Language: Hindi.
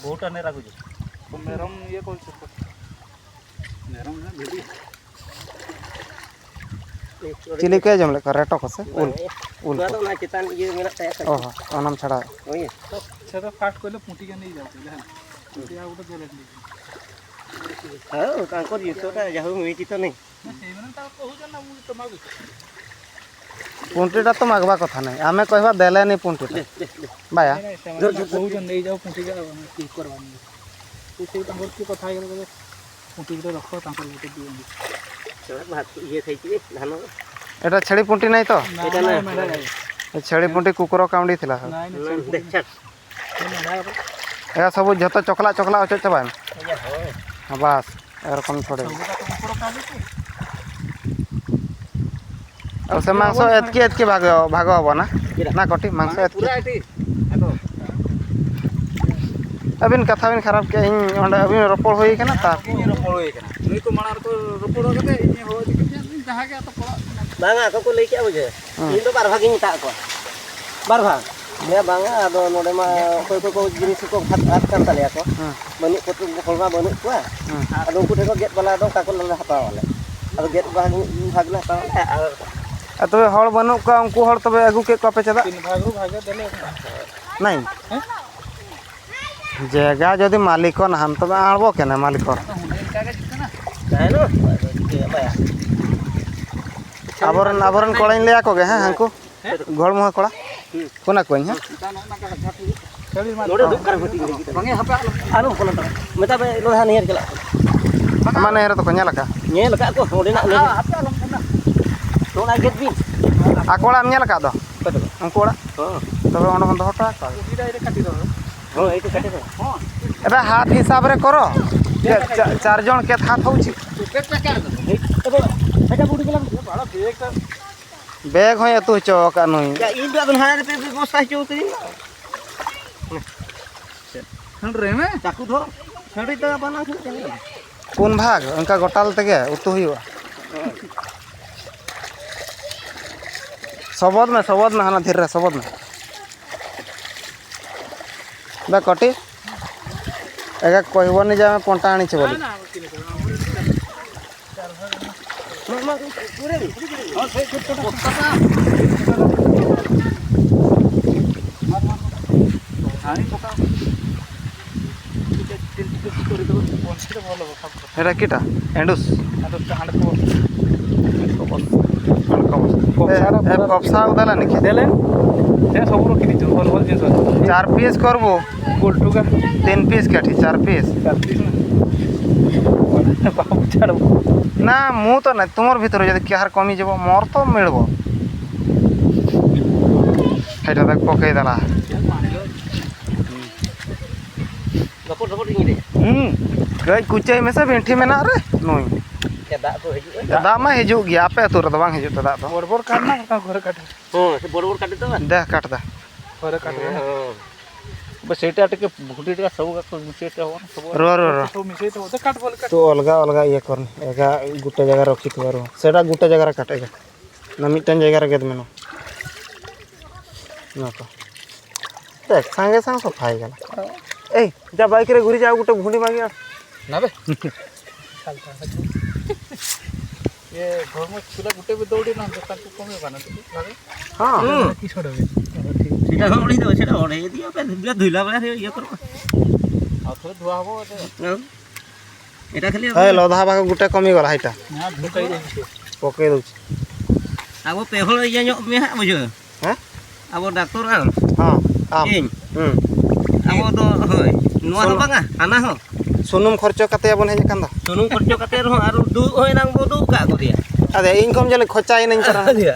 बहुटा ने राखु मेरम ये कौन से मेरम ना भिड़ी चिली के जम लेकर रेटो को से उल उल तो ना चितान ये मेरा तय कर ओहो ओनम छड़ा ओए तो छेदा फास्ट कोले पुटी के नहीं जाते है पुटी आ उठे देले नहीं हां कांको ये तो ता जाहु मिटी तो नहीं सेई माने ता कहू जना मु तो मागु पुंटीटा तो मागवा कथा नहीं आमे कहबा देले नहीं पुंटीटा बाया कहू जन नहीं जाओ पुटी के की करवानी तू से तांगर की कथा गेले पुटी के रखो तांकर गोटे दिएंगे भात ये खाई छी धान एटा छेड़ी पुंटी नहीं तो एटा ना ए छेड़ी पुंटी कुकुरो काउंडी थिला नहीं देख छट ए सब जतो चकला चकला अच चबान हां बस एरकम छोड़े और से मांस एतकी भाग भाग हो ना ना कटी मांस एतकी पूरा एटी आको अबिन कथा बिन खराब के इन ओंडे अबिन रोपड़ होई केना ता रोपड़ होई केना नहीं तो मानार तो रोपड़ कते इन हो जहां के तो पड़ा बांगा को लई के बुझे इन तो बार भाग ता को बार भाग मैं बांगा आदो नोडे मा कोई जिनिस को हाथ कान तले को बनु को होलमा बनु को आदो को ठेको गेट वाला दो काको लला हता वाले आदो गेट भाग ना ता तबे हड़ बनू का उनको हड़ तबे अगु के कपे चदा तीन भागे देले नहीं जगह जदि मालिक ना हम तबे आड़बो केना मालिक आबरन कोड़ाइन ले आको गे हां हमको घोड़ मुह कोड़ा कोना कोइन हां नोडे दुख कर भटी बंगे हपा आनो कोना मता बे लोहा नियर चला माने हेर तो कोnya लका nyel ka ko nोडे ना हपा लम कोना तोना गेट बिन आकोड़ा nyel का दो अंकोड़ा हां तबे ओन बंद हटा का दीदा रे काटी दो हां एतो काटे दो हां एबे हाथ हिसाब रे करो चार जन के हाथ होउची पेट पे कर दो एबे एटा बुडी गेला बड़ा बेग का बैग होय तू चौका नई या इन दो हां पे व्यवस्था चौतरी हन रे में चाकू धो छड़ी तो बना के चले कोन भाग उनका गोटाल तगे उतु हुआ सबद में हाना धीरे सबद में बे कटी एगा कहबनी जे में पंटा आनी छ बोली मामा पूरे हां से छोटा हानी पका एटा किटा एंडुस कपसा उदाला निके देले से सब रो किनी भल भल जिंस 4 पीस करबो गोल्टू का 3 पीस काठी 4 पीस ना बाबू छाड़ो ना मु तो ना तुमर भीतर जदी केहार कमी जेबो मोर तो मिलबो हेटा तक पकई दला गपो गपो इंगे गई कुचाई में से बेंठी में ना रे नोई के दा को हिजु दा मा हिजु गया पे तुर द बांग हिजु त दा तो बड़बड़ काटना का घर काटे हां से बड़ काटे तो देख काट दा घर काटे हां बस सेटा टिके भुटी टिका सब का सेटा हो सब रो सब मिसे तो काट बोल काट तो अलगा अलगा ये करनी एगा गुटे जगह रखी थरो सेटा गुटे जगह रे काटेगा ना मिटन जगह रे गेद मेनो ना तो देख संगे संग सफाई गला ए जा बाइक रे घुरी जाओ गुटे भुंडी मागिया ना बे चलता ये घर में चूल्हा गुटे भी दौड़ी ना तो ताको कमे बना तो हां की छोड़ो सेटा ओडी दो सेटा ओडे दियो पे धुइला बला ये करो आ थोड़ा धुआ हो एटा खाली ए लोधा भाग गुटे कमी गला हाइटा ना धुकाई दे पकई दउ अब पेहल ये नो में हा बुझो हैं अब डॉक्टर आम हां आम अब तो होय नोआ तो बांगा आना हो सुनुम खर्च कते बन हेज कांदा सुनुम खर्च कते रहो आरो दु होय नांग बो दु का को दिया अरे इनकम जले खर्चा इन चरा दिया